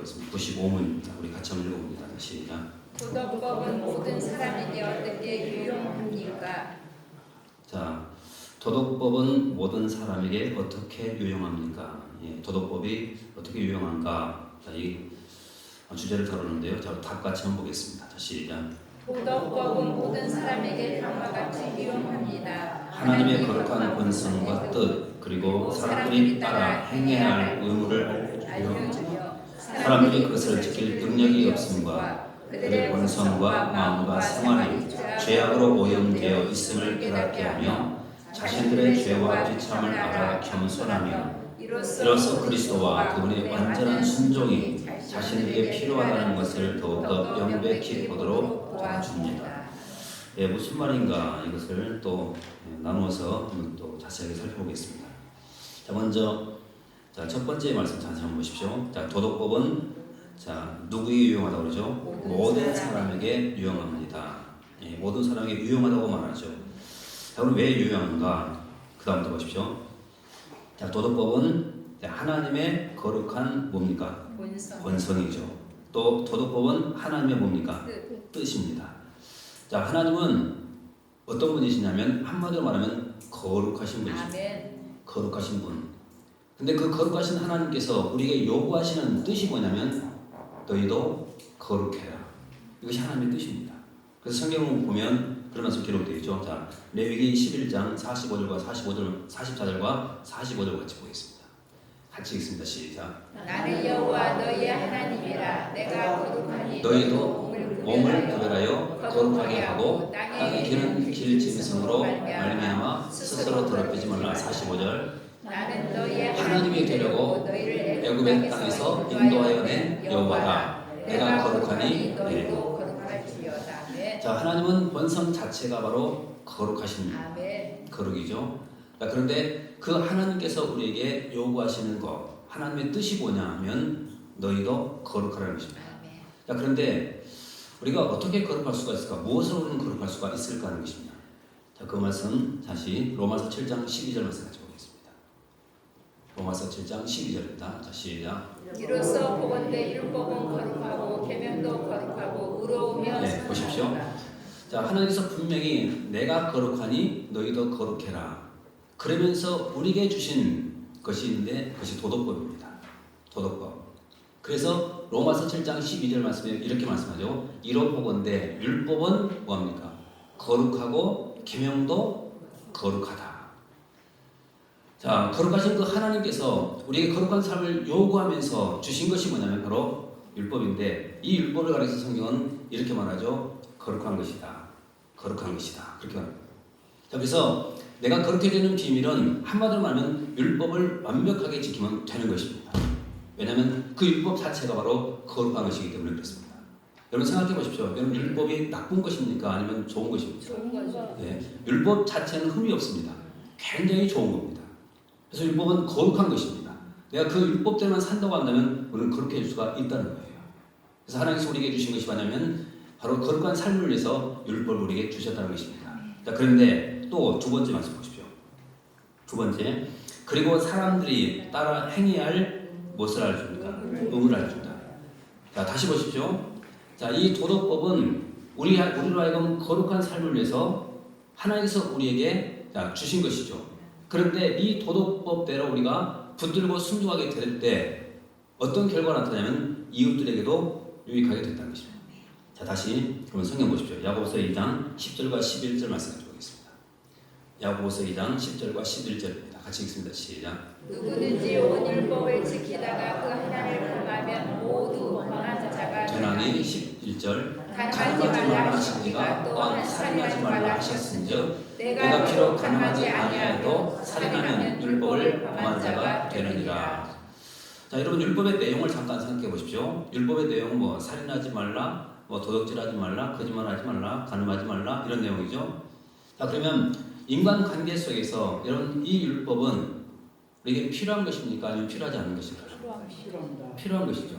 하겠습니다. 95문입니다. 우리 같이 한번 읽어봅니다. 시작. 도덕법은 모든 사람에게 어떻게 유용합니까? 자, 도덕법은 모든 사람에게 어떻게 유용합니까? 예, 도덕법이 어떻게 유용한가? 자, 이 주제를 다루는데요. 자, 답 같이 한번 보겠습니다. 자, 시작. 도덕법은 모든 사람에게 다음과 같이 유용합니다. 하나님의 거룩한 본성과 뜻, 그리고 사람들이 따라 행해야 할 의무를 알려주며 사람들이 그것을 지킬 능력이 없음과 그들의 본성과 마음과 생활이 죄악으로 오염되어 있음을 깨닫게 하며 자신들의 죄와 비참을 알아 겸손하며 이로써 그리스도와 그분의 완전한 순종이 자신에게 필요하다는 것을 더욱더 명백히 보도록 도와줍니다. 예, 무슨 말인가 이것을 또 나누어서 또 자세하게 살펴보겠습니다. 자, 먼저 첫 번째 말씀 다시 한번 보십시오. 자, 도덕법은 누구에게 유용하다고 그러죠? 모든 사람에게 유용합니다. 예, 모든 사람에게 유용하다고 말하죠. 자, 그럼 왜 유용한가? 그 다음부터 보십시오. 자, 도덕법은 하나님의 거룩한 뭡니까? 본성이죠. 또 도덕법은 하나님의 뭡니까? 뜻입니다. 자, 하나님은 어떤 분이시냐면 한마디로 말하면 거룩하신 분이십니다. 거룩하신 분. 근데 그 거룩하신 하나님께서 우리에게 요구하시는 뜻이 뭐냐면 너희도 거룩해라. 이것이 하나님의 뜻입니다. 그래서 성경을 보면 그런 말씀 기록되어 있죠. 자, 레위기 11장 45절과 44절과 45절 같이 보겠습니다. 같이 읽습니다. 시작. 나는 여호와 너희의 하나님이라. 내가 거룩하니 너희도 몸을 구별하여 거룩하게 하고 땅에 기는 길 짐승으로 말미암아 스스로 더럽히지 말라. 45절. 나는 너희의 하나님이 되려고 애굽의 땅에서 인도하여 낸 여호와라. 내가 거룩하니 너희도 거룩할지어다. 자, 하나님은 본성 자체가 바로 거룩하신 거룩이죠. 자, 그런데 그 하나님께서 우리에게 요구하시는 것, 하나님의 뜻이 뭐냐면 너희도 거룩하라는 것입니다. 자, 그런데 우리가 어떻게 거룩할 수가 있을까? 무엇으로는 거룩할 수가 있을까 하는 것입니다. 자, 그 말씀 다시 로마서 7장 12절 말씀 같이 보겠습니다. 로마서 7장 12절입니다. 자, 시작. 이로써 보건대 율법은 거룩하고 계명도 거룩하고 의로우며 네, 보십시오. 자, 하나님께서 분명히 내가 거룩하니 너희도 거룩해라. 그러면서 우리에게 주신 것이 있는데 그것이 도덕법입니다. 도덕법. 그래서 로마서 7장 12절 말씀에 이렇게 말씀하죠. 이로 보건대 율법은 뭐합니까? 거룩하고 계명도 거룩하다. 자, 거룩하신 그 하나님께서 우리에게 거룩한 삶을 요구하면서 주신 것이 뭐냐면 바로 율법인데 이 율법을 가리켜서 성경은 이렇게 말하죠. 거룩한 것이다. 거룩한 것이다. 그렇게 말합니다. 자, 그래서 내가 거룩해지는 비밀은 한마디로 말하면 율법을 완벽하게 지키면 되는 것입니다. 왜냐하면 그 율법 자체가 바로 거룩한 것이기 때문에 그렇습니다. 여러분 생각해 보십시오. 여러분 율법이 나쁜 것입니까? 아니면 좋은 것입니까? 좋은 거죠. 네, 율법 자체는 흠이 없습니다. 굉장히 좋은 겁니다. 그래서 율법은 거룩한 것입니다. 내가 그 율법대로만 산다고 한다면 우리는 거룩해질 수가 있다는 거예요. 그래서 하나님께서 우리에게 주신 것이 뭐냐면 바로 거룩한 삶을 위해서 율법을 우리에게 주셨다는 것입니다. 자, 그런데 또 두 번째 말씀 보십시오. 두 번째, 그리고 사람들이 따라 행해야 할 무엇을 알려줍니까? 의무를 알려준다. 자, 다시 보십시오. 자, 이 도덕법은 우리로 하여금 거룩한 삶을 위해서 하나님께서 우리에게 주신 것이죠. 그런데 이 도덕법대로 우리가 붙들고 순종하게 될 때 어떤 결과가 나타나냐면 이웃들에게도 유익하게 된다는 것입니다. 자, 다시 그러면 성경 보십시오. 야고보서 2장 10절과 11절 말씀 보겠습니다. 야고보서 2장 10절과 11절입니다. 같이 읽습니다. 시작. 누구든지 온 율법을 지키다가 그 하나를 범하면 모두 범한 자가 전하기 11절. 가늠하지 말라 하시니가 또한 살인하지 말라 하셨은즉 내가 비록 가늠하지 아니하여도 살인하면 율법을 범한 자가 되느니라. 자, 여러분 율법의 내용을 잠깐 생각해 보십시오. 율법의 내용은 뭐 살인하지 말라, 뭐 도둑질하지 말라, 거짓말하지 말라, 가늠하지 말라 이런 내용이죠. 자, 그러면 인간 관계 속에서 여러분 이 율법은 우리에게 필요한 것입니까? 아니면 필요하지 않은 것일까요? 필요한 것이죠.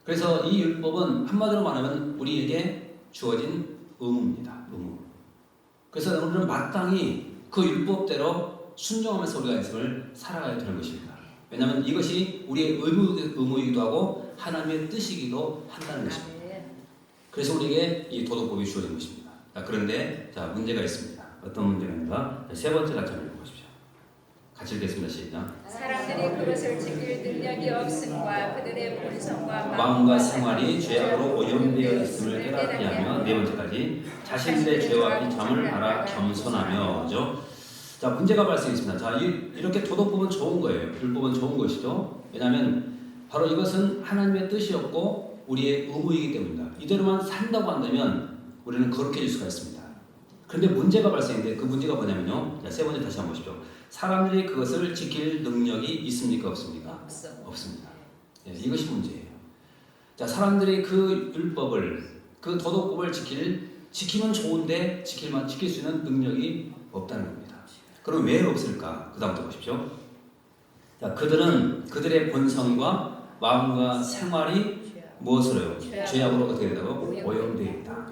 그래서 이 율법은 한마디로 말하면 우리에게 주어진 의무입니다. 의무. 그래서 우리는 마땅히 그 율법대로 순종하면서 우리가 인생을 살아가야 되는 것입니다. 왜냐하면 이것이 우리의 의무이기도 하고 하나님의 뜻이기도 한다는 것입니다. 그래서 우리에게 이 도덕법이 주어진 것입니다. 자, 그런데 자, 문제가 있습니다. 어떤 문제입니까? 세 번째 같이 한번 읽어보십시오. 같이 읽겠습니다. 시작. 사람들이 그것을 지킬 능력이 없음과 그들의 본성과 마음과 생활이 죄악으로 오염되어 있음을 깨닫게 하며 네 번째까지 자신들의 죄와 비참을 알아 겸손하며죠. 자, 문제가 발생했습니다. 자, 이렇게 도덕법은 좋은 거예요. 율법은 좋은 것이죠. 왜냐하면 바로 이것은 하나님의 뜻이었고 우리의 의무이기 때문입니다. 이대로만 산다고 한다면 우리는 거룩해질 수가 있습니다. 그런데 문제가 발생했는데 그 문제가 뭐냐면요. 자, 세 번째 다시 한번 보십시오. 사람들이 그것을 지킬 능력이 있습니까? 없습니까? 없습니다. 예, 이것이 문제예요. 자, 사람들이 그 율법을, 그 도덕법을 지키면 좋은데 지킬 수 있는 능력이 없다는 겁니다. 그럼 왜 없을까? 그 다음부터 보십시오. 자, 그들의 본성과 마음과 생활이 무엇으로요? 죄악으로 어떻게 된다고? 오염되어 있다.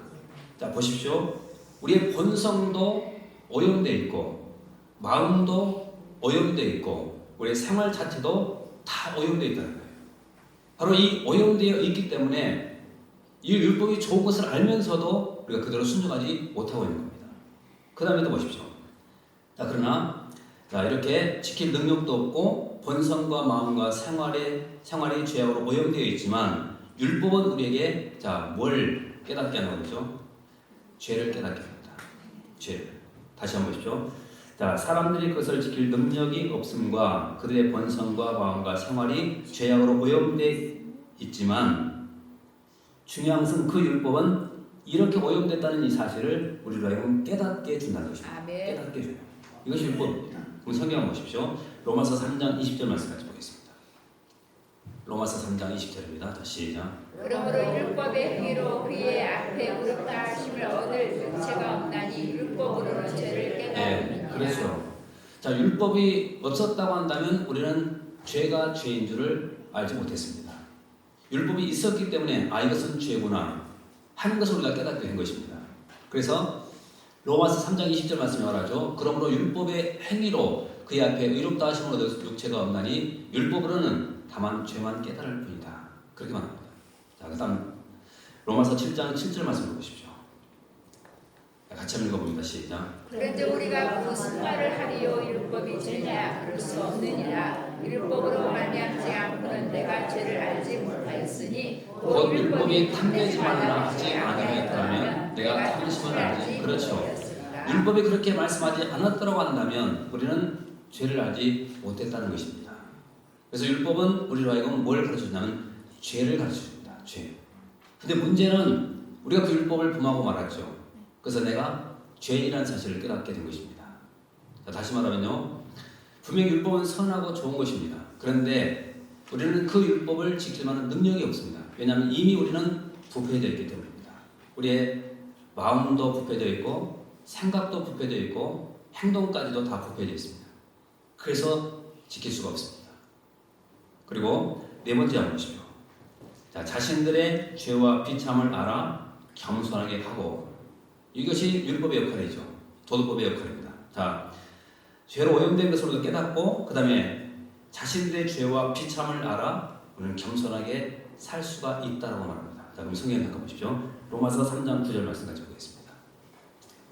자, 보십시오. 우리의 본성도 오염되어 있고 마음도 오염되어 있고 우리의 생활 자체도 다 오염되어 있다는 거예요. 바로 이 오염되어 있기 때문에 이 율법이 좋은 것을 알면서도 우리가 그대로 순종하지 못하고 있는 겁니다. 그 다음에 또 보십시오. 자, 그러나 이렇게 지킬 능력도 없고 본성과 마음과 생활이 죄악으로 오염되어 있지만 율법은 우리에게 뭘 깨닫게 하는 거죠? 죄를 깨닫게 합니다. 죄를. 다시 한번 보십시오. 자, 사람들이 그것을 지킬 능력이 없음과 그들의 본성과 마음과 생활이 죄악으로 오염되어 있지만 중요한 것은 그 율법은 이렇게 오염됐다는 이 사실을 우리로 하여금 깨닫게 해준다는 것입니다. 깨닫게 해줘요. 이것이 율법입니다. 그럼 성경 한번 보십시오. 로마서 3장 20절 말씀까지 보겠습니다. 로마서 3장 20절입니다. 다시 시작. 그러므로 율법의 행위로 그의 앞에 의롭다 하심을 얻을 육체가 없나니 율법으로는 죄를 깨달음이니라. 그렇죠. 자, 율법이 없었다고 한다면 우리는 죄가 죄인 줄을 알지 못했습니다. 율법이 있었기 때문에 이것은 죄구나 하는 것을 우리가 깨닫게 된 것입니다. 그래서 로마서 3장 20절 말씀에 말하죠. 그러므로 율법의 행위로 그의 앞에 의롭다 하심을 얻을 육체가 없나니 율법으로는 다만 죄만 깨달을 뿐이다. 그렇게 말합니다. 자, 그 다음 로마서 7장 7절 말씀을 보십시오. 같이 한번 읽어봅니다. 시작. 그런데 우리가 무슨 말을 하리요? 율법이 죄냐? 그럴 수 없느니라. 율법으로 말미암지 않고는 내가 죄를 알지 못하였으니 곧 율법이 탐내지 말라 하지 아니하였다면 내가 탐심을 알지. 그렇죠. 율법이 그렇게 말씀하지 않았다고 한다면 우리는 죄를 알지 못했다는 것입니다. 그래서 율법은 우리로 하여금 뭘 가르쳐주냐면 죄를 가르쳐줍니다. 죄. 근데 문제는 우리가 그 율법을 범하고 말았죠. 그래서 내가 죄인이라는 사실을 깨닫게 된 것입니다. 자, 다시 말하면요. 분명히 율법은 선하고 좋은 것입니다. 그런데 우리는 그 율법을 지킬 만한 능력이 없습니다. 왜냐하면 이미 우리는 부패되어 있기 때문입니다. 우리의 마음도 부패되어 있고 생각도 부패되어 있고 행동까지도 다 부패되어 있습니다. 그래서 지킬 수가 없습니다. 그리고 네 번째 한번 보십시오. 자, 자신들의 죄와 비참을 알아 겸손하게 하고 이것이 율법의 역할이죠. 도덕법의 역할입니다. 자, 죄로 오염된 것을 우리가 깨닫고 그 다음에 자신들의 죄와 비참을 알아 우리는 겸손하게 살 수가 있다라고 말합니다. 자, 그럼 성경 잠깐 보십시오. 로마서 3장 9절 말씀까지 보겠습니다.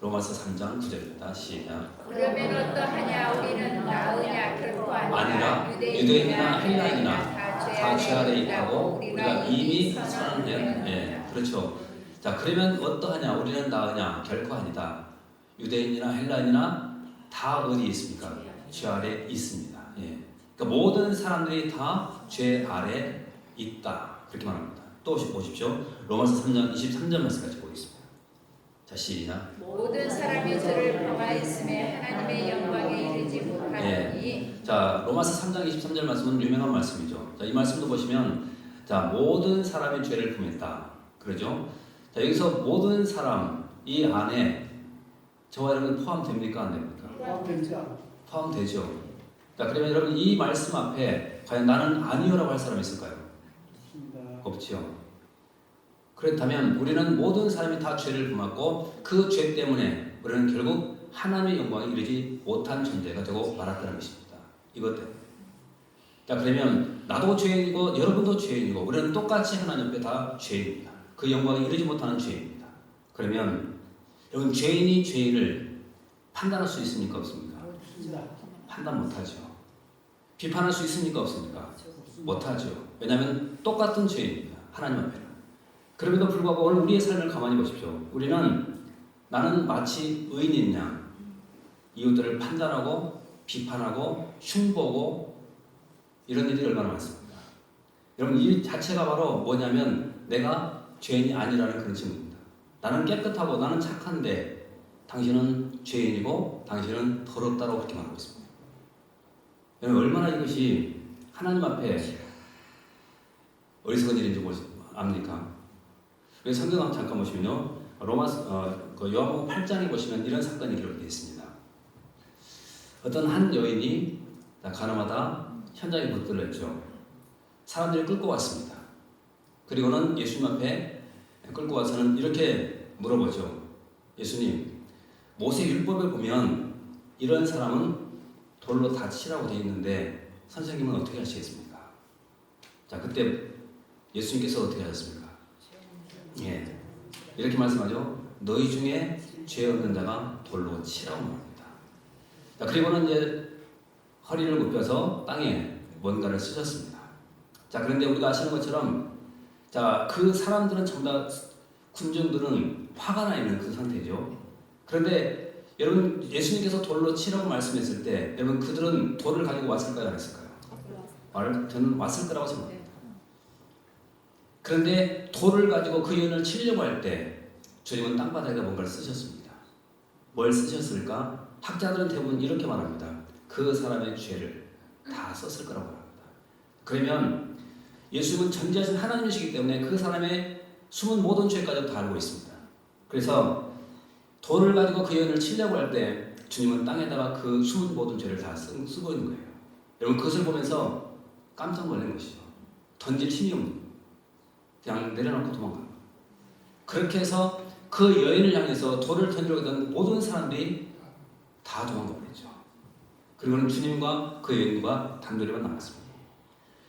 로마서 3장 9절입니다. 시작. 그러면 어떠하냐? 우리는 나으냐? 결코 아니라 유대인이나 헬라인이나 다 죄 아래 있다고 우리가 이미 선언된. 그렇죠. 자, 그러면 어떠하냐? 우리는 나으냐? 결코 아니다. 유대인이나 헬라인이나 다 어디 있습니까? 죄 아래 있습니다. 그러니까 모든 사람들이 다 죄 아래 있다. 그렇게 말합니다. 또 보십시오. 로마서 3장 23절 말씀까지 보겠습니다. 자, 시작. 모든 사람이 저를 범하였음에 하나님의 영광에 이르지 못하니. 자, 로마서 3장 23절 말씀은 유명한 말씀이죠. 자, 이 말씀도 보시면 자, 모든 사람이 죄를 범했다. 그러죠? 자, 여기서 모든 사람 이 안에 저와 여러분 포함됩니까? 안 됩니까? 포함되죠. 자, 그러면 여러분 이 말씀 앞에 과연 나는 아니요라고 할 사람이 있을까요? 없죠. 그렇다면 우리는 모든 사람이 다 죄를 범했고 그 죄 때문에 우리는 결국 하나님의 영광에 이르지 못한 존재가 되고 말았다는 것입니다. 이것 때문에. 자, 그러면 나도 죄인이고 여러분도 죄인이고 우리는 똑같이 하나님 앞에 다 죄인입니다. 그 영광에 이르지 못하는 죄인입니다. 그러면 여러분 죄인이 죄인을 판단할 수 있습니까? 없습니까? 판단 못하죠. 비판할 수 있습니까? 없습니까? 못하죠. 왜냐하면 똑같은 죄인입니다. 하나님 앞에는. 그럼에도 불구하고 오늘 우리의 삶을 가만히 보십시오. 우리는 나는 마치 의인인 양 이웃들을 판단하고 비판하고 흉보고 이런 일이 얼마나 많습니까? 여러분 이 자체가 바로 뭐냐면 내가 죄인이 아니라는 그런 증거입니다. 나는 깨끗하고 나는 착한데 당신은 죄인이고 당신은 더럽다고 그렇게 말하고 있습니다. 여러분 얼마나 이것이 하나님 앞에 어리석은 일인지 압니까? 성경 잠깐 보시면요. 요한복음 8장에 보시면 이런 사건이 기록되어 있습니다. 어떤 한 여인이 가늠하다 현장에 붙들렸죠. 사람들이 끌고 왔습니다. 그리고는 예수님 앞에 끌고 와서는 이렇게 물어보죠. 예수님, 모세 율법에 보면 이런 사람은 돌로 다 치라고 되어 있는데 선생님은 어떻게 하시겠습니까? 자, 그때 예수님께서 어떻게 하셨습니까? 예, 이렇게 말씀하죠. 너희 중에 죄 없는 자가 돌로 치라고 말합니다. 자, 그리고는 이제 허리를 굽혀서 땅에 뭔가를 쓰셨습니다. 자, 그런데 우리가 아시는 것처럼 자, 그 사람들은 전부 다 군중들은 화가 나 있는 그 상태죠. 그런데 여러분 예수님께서 돌로 치라고 말씀했을 때 여러분 그들은 돌을 가지고 왔을까요? 안 했을까요? 저는 왔을 거라고 생각합니다. 그런데 돌을 가지고 그 여인을 치려고 할 때 주님은 땅바닥에다 뭔가를 쓰셨습니다. 뭘 쓰셨을까? 학자들은 대부분 이렇게 말합니다. 그 사람의 죄를 다 썼을 거라고 말합니다. 그러면 예수님은 전지하신 하나님이시기 때문에 그 사람의 숨은 모든 죄까지 다 알고 있습니다. 그래서 돌을 가지고 그 여인을 치려고 할 때 주님은 땅에다가 그 숨은 모든 죄를 다 쓰고 있는 거예요. 여러분 그것을 보면서 깜짝 놀란 것이죠. 던질 힘이 없는 거예요. 그냥 내려놓고 도망가는 거예요. 그렇게 해서 그 여인을 향해서 돌을 던지려고 했던 모든 사람들이 다 도망가 버렸죠. 그리고는 주님과 그 여인과 단둘이만 남았습니다.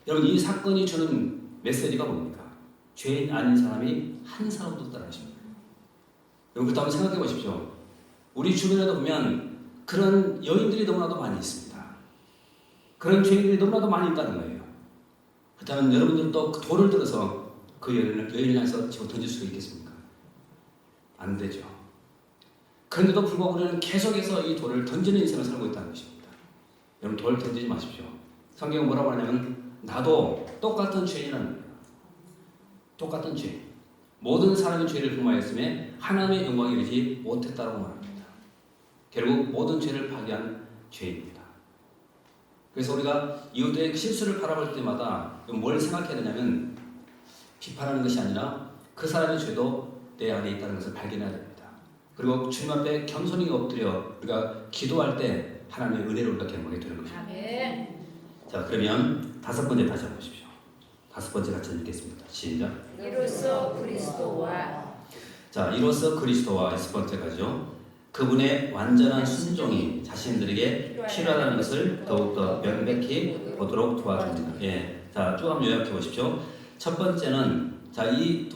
여러분 이 사건이 주는 메시지가 뭡니까? 죄인 아닌 사람이 한 사람도 없다는 것입니다. 여러분 그렇다고 생각해 보십시오. 우리 주변에도 보면 그런 여인들이 너무나도 많이 있습니다. 그런 죄인들이 너무나도 많이 있다는 거예요. 그렇다면 여러분들도 돌을 들어서 그 여인을 향해서 집어 던질 수 있겠습니까? 안 되죠. 그런데도 불구하고 우리는 계속해서 이 돌을 던지는 인생을 살고 있다는 것입니다. 여러분 돌 던지지 마십시오. 성경은 뭐라고 하냐면 나도 똑같은 죄인이라는 거예요. 똑같은 죄. 모든 사람이 죄를 범하였음에 하나님의 영광에 이르지 못했다고 말합니다. 결국 모든 죄를 파괴한 죄입니다. 그래서 우리가 이웃의 실수를 바라볼 때마다 뭘 생각해야 되냐면 비판하는 것이 아니라 그 사람의 죄도 내 안에 있다는 것을 발견해야 됩니다. 그리고 주님 앞에 겸손히 엎드려 우리가 기도할 때 하나님의 은혜를 우리가 경험하게 되는 것입니다. 아멘. 자, 그러면 다섯 번째 다시 한번 보십시오. 다섯 번째 같이 읽겠습니다. 시작. 이로써 그리스도와 자, 이로써 그리스도와 여섯 번째까지요. 그분의 완전한 순종이 자신들에게 필요하다는 것을 더욱더 명백히 보도록 도와줍니다. 예, 자, 쭉 한번 요약해 보십시오. 첫 번째는 자, 이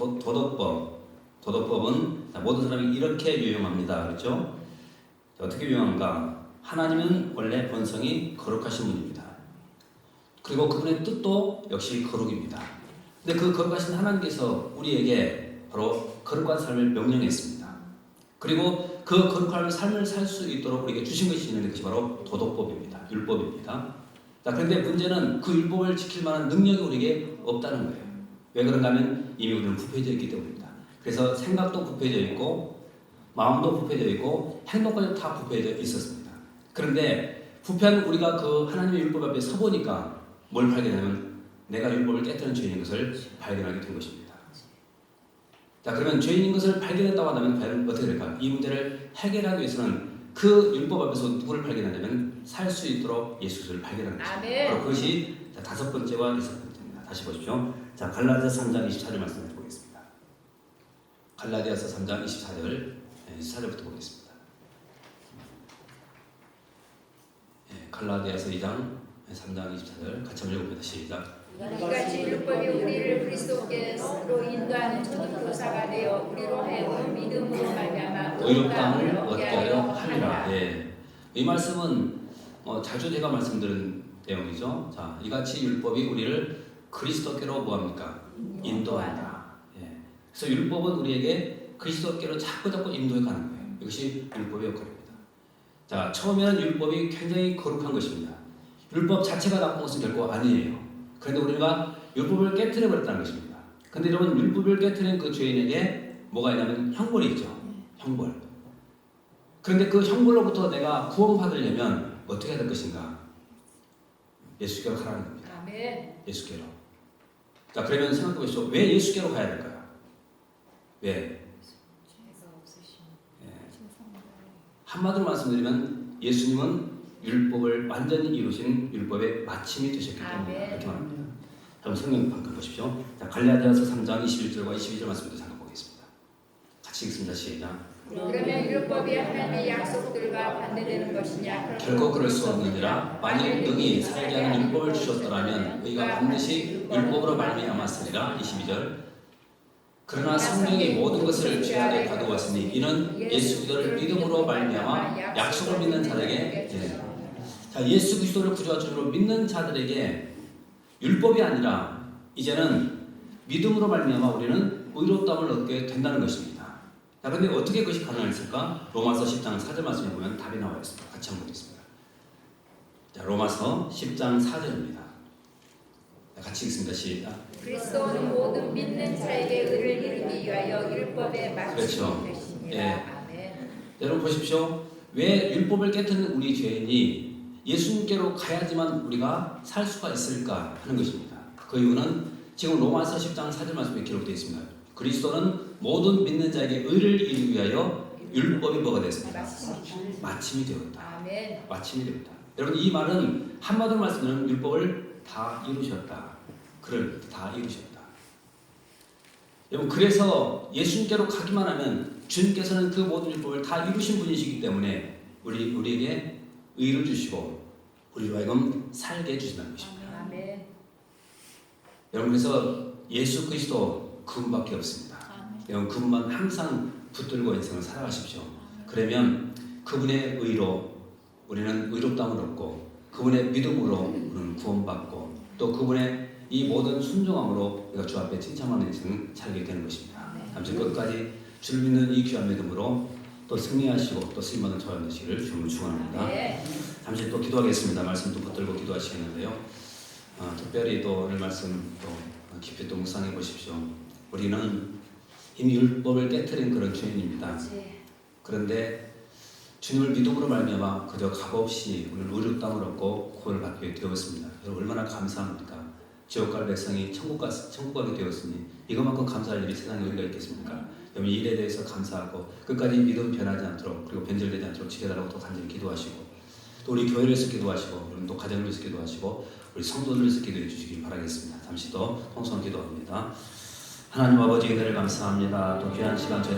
도덕법은 자, 모든 사람이 이렇게 유용합니다. 그렇죠? 자, 어떻게 유용한가? 하나님은 원래 본성이 거룩하신 분입니다. 그리고 그분의 뜻도 역시 거룩입니다. 근데 그 거룩하신 하나님께서 우리에게 바로 거룩한 삶을 명령했습니다. 그리고 그 거룩한 삶을 살 수 있도록 우리에게 주신 것이 있는데 그것이 바로 도덕법입니다. 율법입니다. 자, 그런데 문제는 그 율법을 지킬 만한 능력이 우리에게 없다는 거예요. 왜 그런가 하면 이미 우리는 부패되어 있기 때문입니다. 그래서 생각도 부패되어 있고 마음도 부패되어 있고 행동까지 다 부패되어 있었습니다. 그런데 부패한 우리가 그 하나님의 율법 앞에 서보니까 뭘 발견하면 내가 율법을 깨뜨린 죄인인 것을 발견하게 된 것입니다. 자, 그러면 죄인인 것을 발견했다고 한다면 과연 어떻게 될까요? 이 문제를 해결하기 위해서는 그 율법 앞에서 누구를 발견하냐면 살 수 있도록 예수를 발견하는 것입니다. 바로 그것이 다섯 번째와 여섯 번째입니다. 다시 보십시오. 자, 갈라디아서 3장 24절 말씀해 보겠습니다. 갈라디아서 3장 24절부터 보겠습니다. 갈라디아서 2장 3장 24절 같이 한번 읽어봅니다. 시작. 이같이 율법이 우리를 그리스도께로 인도하는 초등교사가 되어 우리로 하여금 믿음으로 말미암아 의롭다함을 얻게 하려 함이라. 예. 이 말씀은 자주 제가 말씀드린 내용이죠. 자, 이같이 율법이 우리를 그리스도께로 뭐합니까? 인도한다. 예. 그래서 율법은 우리에게 그리스도께로 자꾸 인도해 가는 거예요. 이것이 율법의 역할입니다. 자, 처음에는 율법이 굉장히 거룩한 것입니다. 율법 자체가 나쁜 것은 결코 아니에요. 그런데 우리가 율법을 깨트려 버렸다는 것입니다. 그런데 여러분, 율법을 깨트린 그 죄인에게 뭐가 있냐면 형벌이 있죠. 형벌. 그런데 그 형벌로부터 내가 구원받으려면 어떻게 해야 될 것인가? 예수께로 가라는 겁니다. 아멘. 예수께로. 자, 그러면 생각해 보시죠. 왜 예수께로 가야 될까요? 왜? 예. 한마디로 말씀드리면 예수님은 율법을 완전히 이루신 율법의 마침이 되셨기 때문에 그렇게 말합니다. 다음 성경 방금 보십시오. 자, 갈라디아서 3장 21절과 22절 말씀도 잠깐 보겠습니다. 같이 읽습니다. 시작. 그러면 율법이 하나님의 약속들과 반대되는 것이냐? 결코 그럴 수 없느니라. 만일 능히 살게 하는 율법을 주셨더라면 의가 반드시 율법으로 말미암았으리라. 22절. 그러나 성령이 모든 것을 죄악에 가두었으니 이는 예수 그리스도를 믿음으로 말미암아 약속을 믿는 자에게 자, 예수 그리스도를 구주와 주로 믿는 자들에게 율법이 아니라 이제는 믿음으로 말미암아 우리는 의롭다함을 얻게 된다는 것입니다. 자, 그런데 어떻게 그것이 가능했을까? 로마서 10장 4절 말씀에 보면 답이 나와 있습니다. 같이 한번 보겠습니다. 자, 로마서 10장 4절입니다. 같이 읽습니다. 시작. 그리스도는 모든 믿는 자에게 의를 이루기 위하여 율법에 맞추신 그렇죠. 것입니다. 예. 아멘. 여러분 보십시오. 왜 율법을 깨뜨린 우리 죄인이 예수님께로 가야지만 우리가 살 수가 있을까 하는 것입니다. 그 이유는 지금 로마서 10장 4절 말씀에 기록되어 있습니다. 그리스도는 모든 믿는 자에게 의를 이루기 위하여 율법이 뭐가 됐습니다? 마침이 되었다. 아멘. 마침이 되었다. 여러분 이 말은 한마디로 말씀드리면 율법을 다 이루셨다. 그를 다 이루셨다. 여러분 그래서 예수님께로 가기만 하면 주님께서는 그 모든 율법을 다 이루신 분이시기 때문에 우리에게 의를 주시고 우리로 하여금 살게 해주신다는 것입니다. 아멘. 여러분 그래서 예수 그리스도 그분밖에 없습니다. 여러분 그분만 항상 붙들고 인생을 살아가십시오. 그러면 그분의 의로 우리는 의롭다함을 얻고 그분의 믿음으로 우리는 구원받고 또 그분의 이 모든 순종함으로 우리가 주 앞에 칭찬하는 인생을 살게 되는 것입니다. 잠시 끝까지 주를 믿는 이 귀한 믿음으로 또 승리하시고 또 쓰임받는 저와 되시기를 주님을 축원합니다. 잠시 또 기도하겠습니다. 말씀 또 붙들고 기도하시겠는데요. 특별히 또 오늘 말씀 또 깊이 또 묵상해 보십시오. 우리는 이미 율법을 깨트린 그런 죄인입니다. 그런데 주님을 믿음으로 말미암아 그저 값없이 우리는 의롭다함을 얻고 구원을 받게 되었습니다. 여러분 얼마나 감사합니까? 지옥 갈 백성이 천국 가게 되었으니 이것만큼 감사할 일이 세상에 어디가 있겠습니까? 여러분 이 일에 대해서 감사하고 끝까지 믿음 변하지 않도록 그리고 변절되지 않도록 지켜달라고 또 간절히 기도하시고 또 우리 교회를 위해서 기도하시고 여러분 또 가정을 위해서 기도하시고 우리 성도들을 위해서 기도해 주시길 바라겠습니다. 잠시 더 통성 기도합니다. 하나님 아버지 은혜를 감사합니다. 또 귀한 시간 저희들